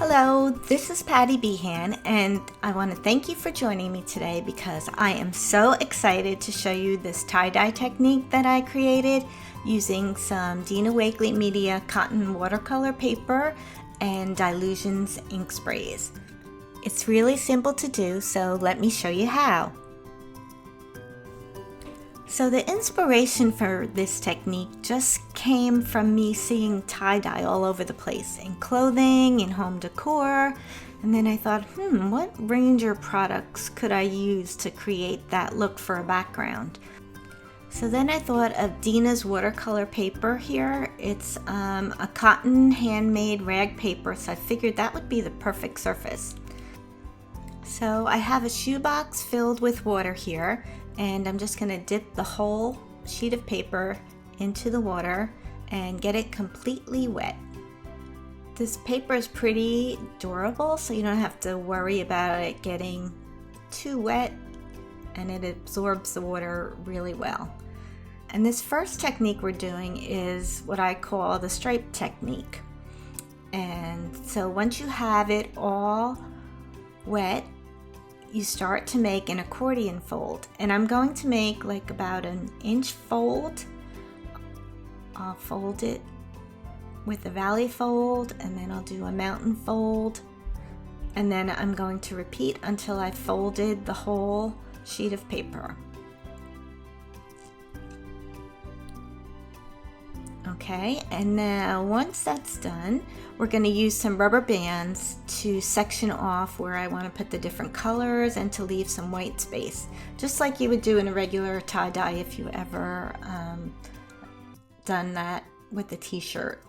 Hello, this is Patti Behan, and I want to thank you for joining me today because I am so excited to show you this tie-dye technique that I created using some Dina Wakley Media cotton watercolor paper and Dylusions Ink Sprays. It's really simple to do, so let me show you how. So the inspiration for this technique just came from me seeing tie-dye all over the place in clothing, in home decor, and then I thought, what Ranger products could I use to create that look for a background? So then I thought of Dina's watercolor paper here. It's a cotton handmade rag paper, so I figured that would be the perfect surface. So I have a shoebox filled with water here, and I'm just going to dip the whole sheet of paper into the water and get it completely wet. This paper is pretty durable, so you don't have to worry about it getting too wet, and it absorbs the water really well. And this first technique we're doing is what I call the stripe technique. And so once you have it all wet, you start to make an accordion fold, and I'm going to make like about an inch fold. I'll fold it with a valley fold, and then I'll do a mountain fold, and then I'm going to repeat until I've folded the whole sheet of paper. Okay, and now once that's done, we're going to use some rubber bands to section off where I want to put the different colors and to leave some white space, just like you would do in a regular tie-dye if you ever done that with a t-shirt.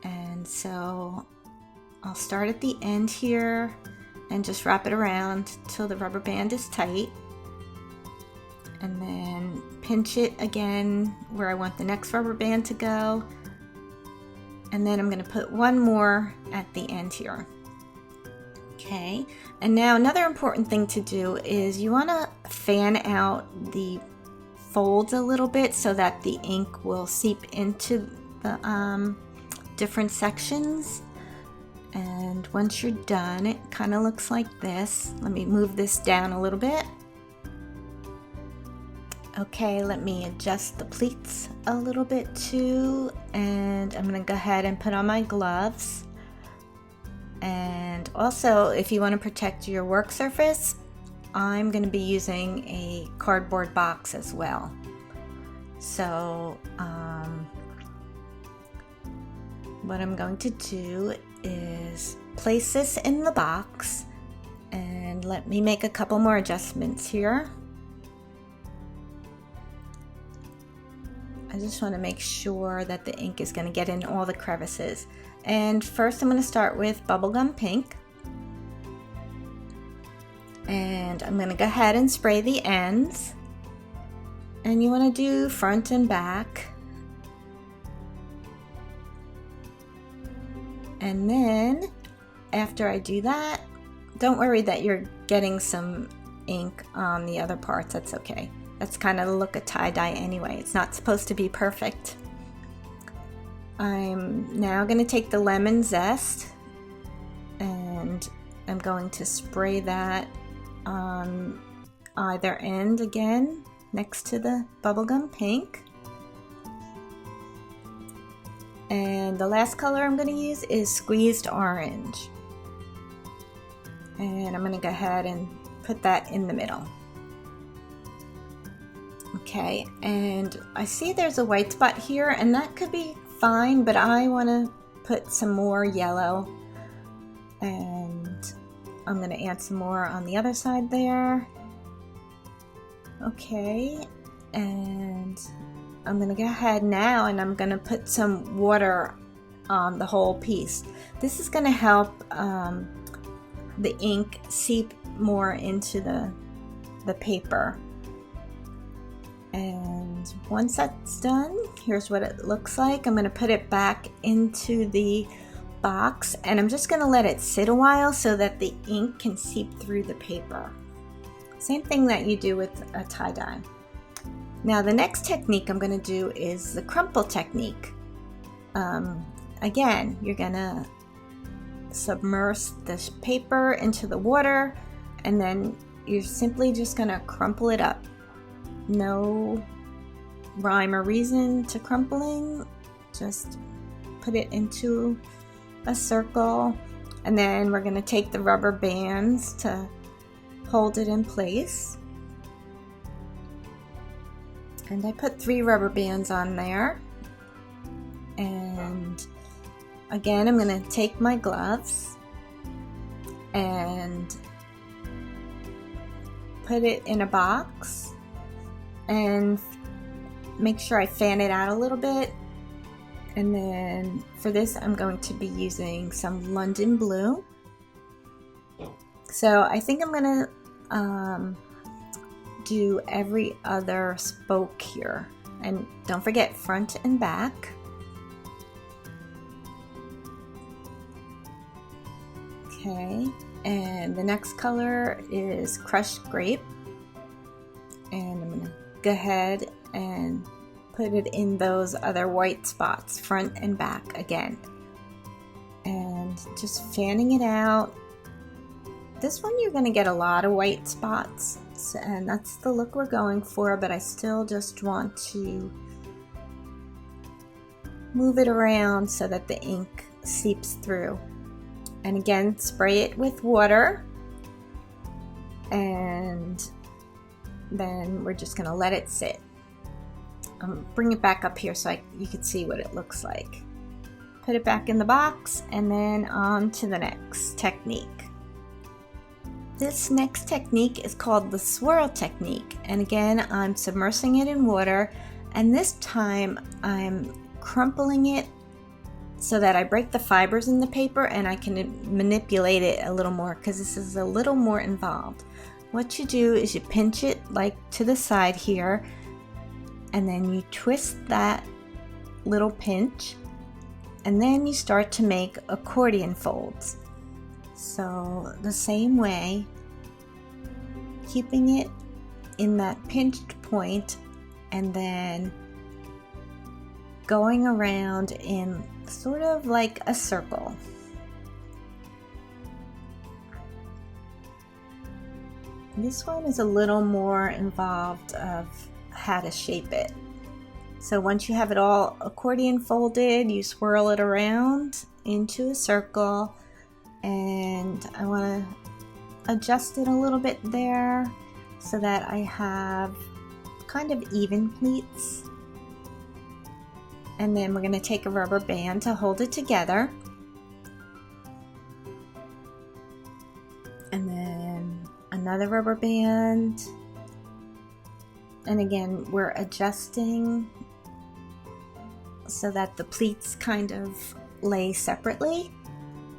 And so I'll start at the end here and just wrap it around till the rubber band is tight, and then pinch it again where I want the next rubber band to go, and then I'm going to put one more at the end here. Okay, and now another important thing to do is you want to fan out the folds a little bit so that the ink will seep into the different sections. And once you're done, it kind of looks like this. Let me move this down a little bit. Okay, let me adjust the pleats a little bit too, and I'm going to go ahead and put on my gloves. And also, if you want to protect your work surface, I'm going to be using a cardboard box as well. So what I'm going to do is place this in the box, and let me make a couple more adjustments here. I just want to make sure that the ink is going to get in all the crevices. And first I'm going to start with bubblegum pink. And I'm going to go ahead and spray the ends. And you want to do front and back. And then after I do that, don't worry that you're getting some ink on the other parts. That's okay. That's kind of the look of tie-dye anyway. It's not supposed to be perfect. I'm now going to take the lemon zest, and I'm going to spray that on either end again next to the bubblegum pink. And the last color I'm going to use is squeezed orange. And I'm going to go ahead and put that in the middle. Okay, and I see there's a white spot here, and that could be fine, but I want to put some more yellow, and I'm going to add some more on the other side there. Okay, and I'm going to go ahead now and I'm going to put some water on the whole piece. This is going to help the ink seep more into the paper. And once that's done, here's what it looks like. I'm going to put it back into the box, and I'm just going to let it sit a while so that the ink can seep through the paper. Same thing that you do with a tie-dye. Now the next technique I'm going to do is the crumple technique. Again, you're going to submerge this paper into the water, and then you're simply just gonna crumple it up. No rhyme or reason to crumpling, just put it into a circle, and then we're gonna take the rubber bands to hold it in place. And I put 3 rubber bands on there. And again, I'm going to take my gloves and put it in a box and make sure I fan it out a little bit. And then for this, I'm going to be using some London Blue. So I think I'm going to do every other spoke here. And don't forget front and back. Okay, and the next color is crushed grape, and I'm gonna go ahead and put it in those other white spots, front and back again, and just fanning it out. This one you're gonna get a lot of white spots, and that's the look we're going for, but I still just want to move it around so that the ink seeps through. And again, spray it with water, and then we're just gonna let it sit. Bring it back up here so you can see what it looks like. Put it back in the box, and then on to the next technique. This next technique is called the swirl technique, and again, I'm submersing it in water, and this time I'm crumpling it so that I break the fibers in the paper and I can manipulate it a little more, because this is a little more involved. What you do is you pinch it like to the side here, and then you twist that little pinch, and then you start to make accordion folds. So the same way, keeping it in that pinched point and then going around in sort of like a circle. This one is a little more involved of how to shape it. So once you have it all accordion folded, you swirl it around into a circle, and I want to adjust it a little bit there so that I have kind of even pleats. And then we're going to take a rubber band to hold it together. And then another rubber band. And again, we're adjusting so that the pleats kind of lay separately.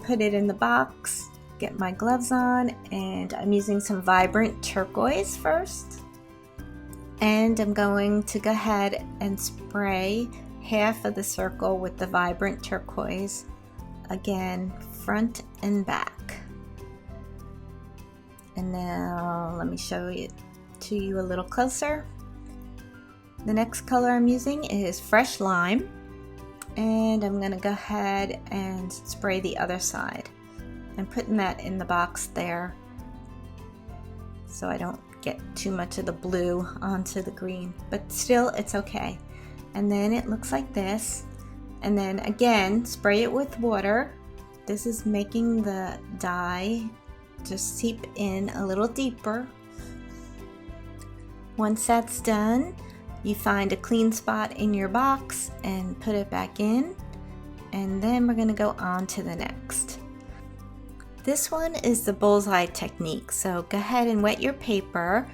Put it in the box, get my gloves on, and I'm using some vibrant turquoise first. And I'm going to go ahead and spray half of the circle with the vibrant turquoise, again front and back. And now let me show it to you a little closer. The next color I'm using is fresh lime, and I'm gonna go ahead and spray the other side. I'm putting that in the box there so I don't get too much of the blue onto the green, but still it's okay. And then it looks like this, and then again spray it with water. This is making the dye just seep in a little deeper. Once that's done, you find a clean spot in your box and put it back in, and then we're going to go on to the next. This one is the bullseye technique, so go ahead and wet your paper,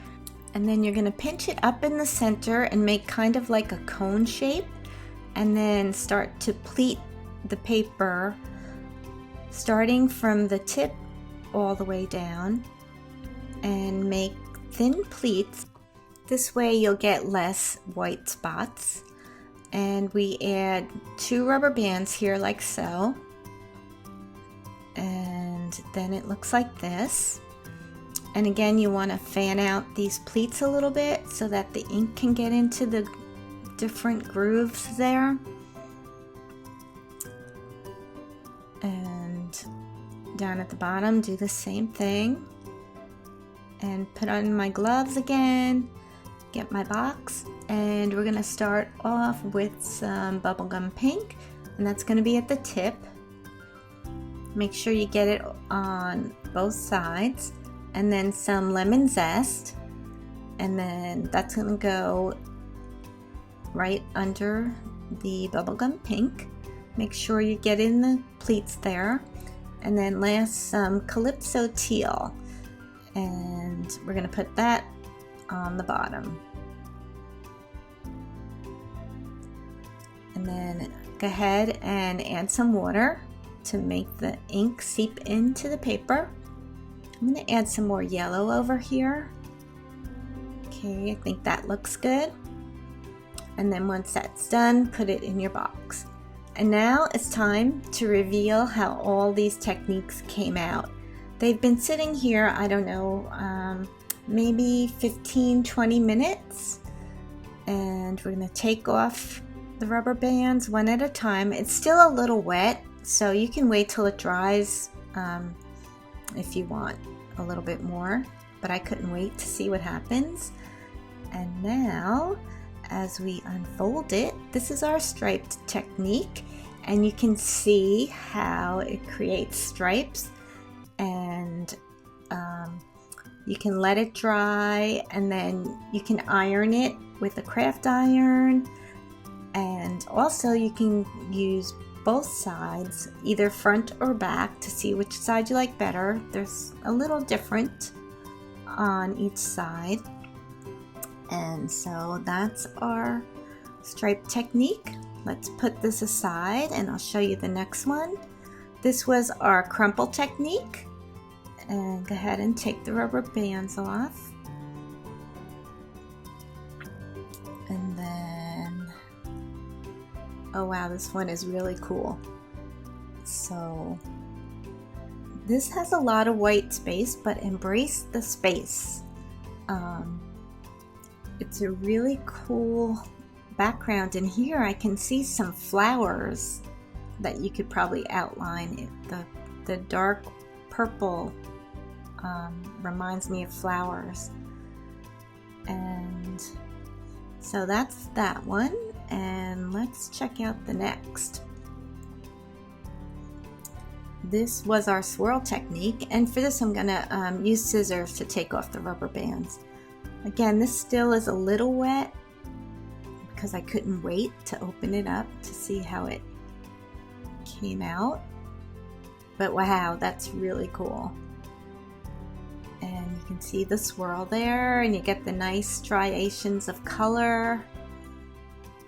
and then you're going to pinch it up in the center and make kind of like a cone shape, and then start to pleat the paper starting from the tip all the way down, and make thin pleats. This way you'll get less white spots. And we add 2 rubber bands here like so, and then it looks like this. And again, you want to fan out these pleats a little bit so that the ink can get into the different grooves there. And down at the bottom, do the same thing. And put on my gloves again, get my box, and we're gonna start off with some bubblegum pink, and that's gonna be at the tip. Make sure you get it on both sides, and then some lemon zest, and then that's gonna go right under the bubblegum pink. Make sure you get in the pleats there, and then last some Calypso teal, and we're gonna put that on the bottom. And then go ahead and add some water to make the ink seep into the paper. I'm gonna add some more yellow over here. Okay, I think that looks good. And then once that's done, put it in your box. And now it's time to reveal how all these techniques came out. They've been sitting here, I don't know, maybe 15-20 minutes. And we're gonna take off the rubber bands one at a time. It's still a little wet, so you can wait till it dries if you want a little bit more, but I couldn't wait to see what happens. And now, as we unfold it, this is our striped technique, and you can see how it creates stripes, and you can let it dry, and then you can iron it with a craft iron, and also you can use both sides, either front or back, to see which side you like better. There's a little different on each side. And so that's our stripe technique. Let's put this aside and I'll show you the next one. This was our crumple technique. And go ahead and take the rubber bands off. And then, oh wow, this one is really cool. So this has a lot of white space, but embrace the space. It's a really cool background, and here I can see some flowers that you could probably outline. The dark purple reminds me of flowers. And so that's that one, and let's check out the next. This was our swirl technique, and for this I'm gonna use scissors to take off the rubber bands. Again, this still is a little wet because I couldn't wait to open it up to see how it came out. But wow, that's really cool. And you can see the swirl there, and you get the nice striations of color.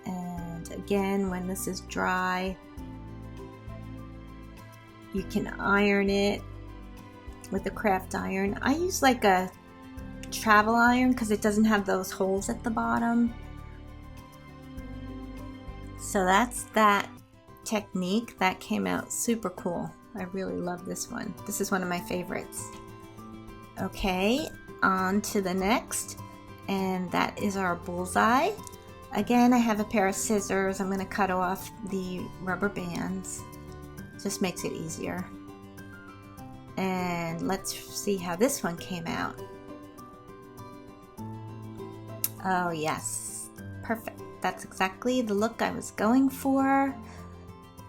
And again, when this is dry, you can iron it with a craft iron. I use like a travel iron because it doesn't have those holes at the bottom. So that's that technique. That came out super cool. I really love this one. This is one of my favorites. Okay, on to the next, and that is our bullseye. Again, I have a pair of scissors. I'm going to cut off the rubber bands. Just makes it easier. And let's see how this one came out. Oh yes, perfect. That's exactly the look I was going for.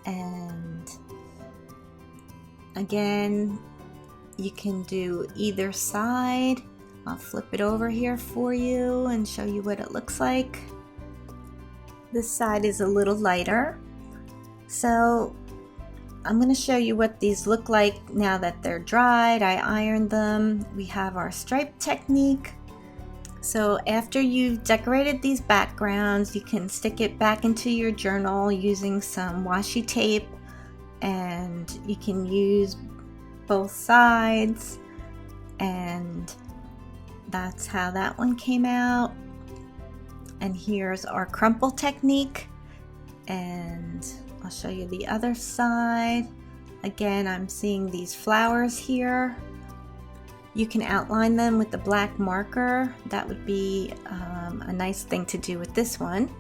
And again, you can do either side. I'll flip it over here for you and show you what it looks like. This side is a little lighter. So I'm going to show you what these look like now that they're dried. I ironed them. We have our stripe technique. So after you've decorated these backgrounds, you can stick it back into your journal using some washi tape, and you can use both sides, and that's how that one came out. And here's our crumple technique, and I'll show you the other side. Again, I'm seeing these flowers here. You can outline them with the black marker. That would be a nice thing to do with this one.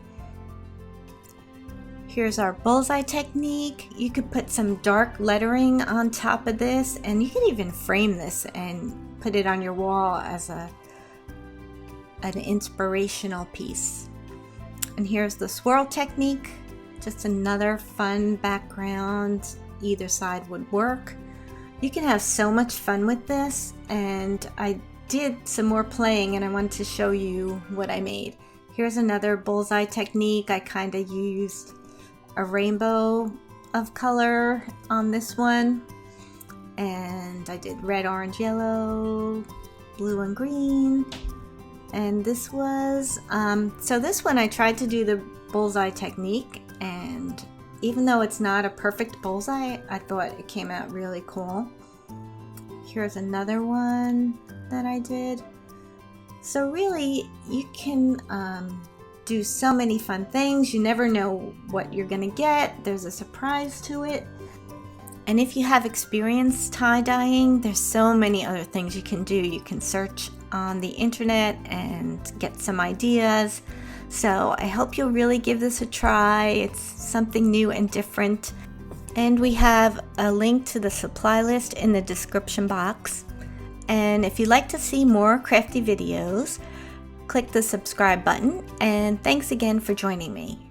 Here's our bullseye technique. You could put some dark lettering on top of this, and you could even frame this and put it on your wall as an inspirational piece. And here's the swirl technique, just another fun background. Either side would work. You can have so much fun with this, and I did some more playing and I wanted to show you what I made. Here's another bullseye technique. I kind of used a rainbow of color on this one, and I did red, orange, yellow, blue and green. And this was so this one I tried to do the bullseye technique, and even though it's not a perfect bullseye, I thought it came out really cool. Here's another one that I did. So really, you can do so many fun things. You never know what you're gonna get. There's a surprise to it. And if you have experience tie-dyeing, there's so many other things you can do. You can search on the internet and get some ideas. So I hope you'll really give this a try. It's something new and different. And we have a link to the supply list in the description box. And if you'd like to see more crafty videos, click the subscribe button. And thanks again for joining me.